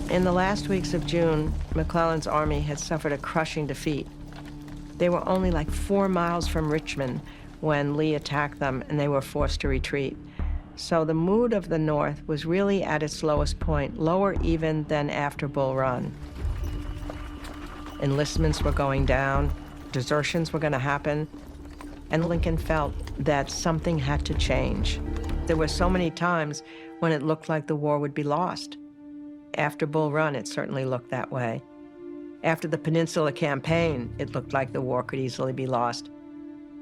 In the last weeks of June, McClellan's army had suffered a crushing defeat. They were only like 4 miles from Richmond when Lee attacked them, and they were forced to retreat. So the mood of the North was really at its lowest point, lower even than after Bull Run. Enlistments were going down, desertions were going to happen, and Lincoln felt that something had to change. There were so many times when it looked like the war would be lost. After Bull Run, it certainly looked that way. After the Peninsula Campaign, it looked like the war could easily be lost.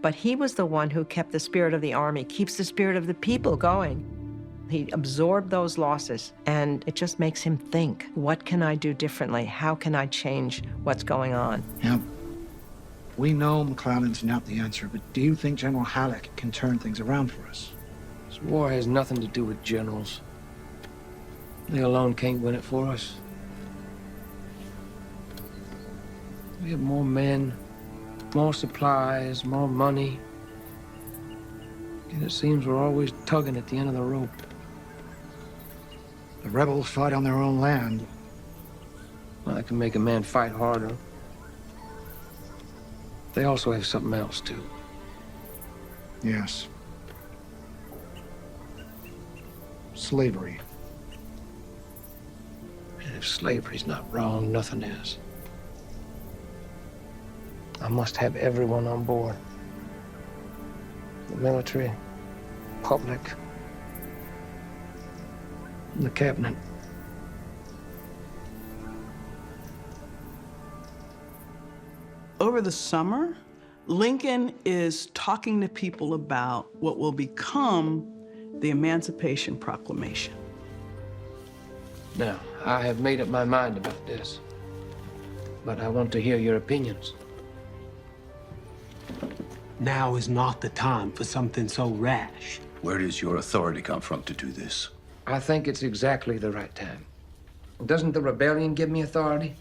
But he was the one who kept the spirit of the army, keeps the spirit of the people going. He absorbed those losses, and it just makes him think, what can I do differently? How can I change what's going on? Now, we know McClellan's not the answer, but do you think General Halleck can turn things around for us? This war has nothing to do with generals. They alone can't win it for us. We have more men, more supplies, more money. And it seems we're always tugging at the end of the rope. The rebels fight on their own land. Well, that can make a man fight harder. They also have something else, too. Yes. Slavery. And if slavery's not wrong, nothing is. I must have everyone on board. The military, public, and the cabinet. Over the summer, Lincoln is talking to people about what will become the Emancipation Proclamation. Now, I have made up my mind about this, but I want to hear your opinions. Now is not the time for something so rash. Where does your authority come from to do this? I think it's exactly the right time. Doesn't the rebellion give me authority?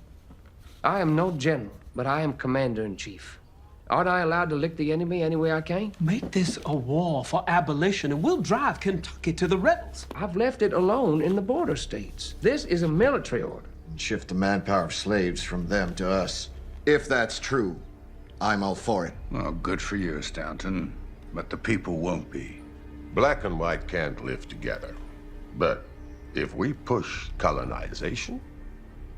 I am no general, but I am commander-in-chief. Aren't I allowed to lick the enemy any way I can? Make this a war for abolition, and we'll drive Kentucky to the rebels. I've left it alone in the border states. This is a military order. Shift the manpower of slaves from them to us. If that's true, I'm all for it. Well, good for you, Stanton, but the people won't be. Black and white can't live together. But if we push colonization,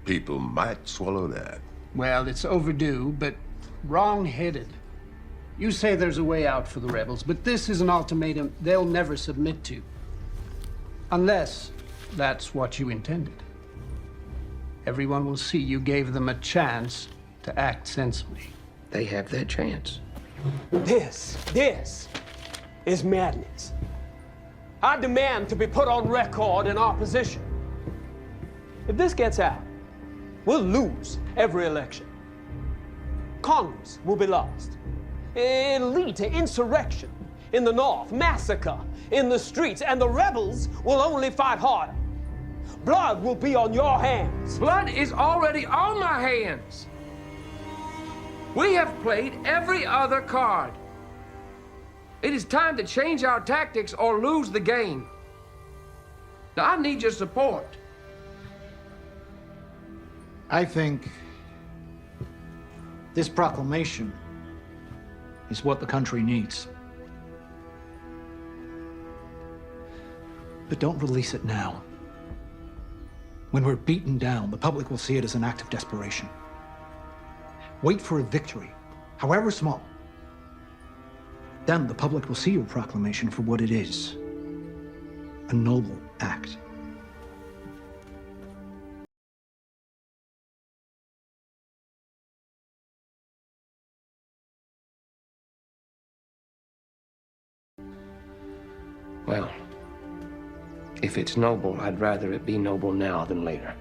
people might swallow that. Well, it's overdue, but wrong-headed. You say there's a way out for the rebels, but this is an ultimatum they'll never submit to. Unless that's what you intended. Everyone will see you gave them a chance to act sensibly. They have their chance. This is madness. I demand to be put on record in opposition. If this gets out, we'll lose every election. Congress will be lost. It'll lead to insurrection in the North, massacre in the streets, and the rebels will only fight harder. Blood will be on your hands. Blood is already on my hands. We have played every other card. It is time to change our tactics or lose the game. Now, I need your support. I think this proclamation is what the country needs. But don't release it now. When we're beaten down, the public will see it as an act of desperation. Wait for a victory, however small. Then the public will see your proclamation for what it is, a noble act. Well, if it's noble, I'd rather it be noble now than later.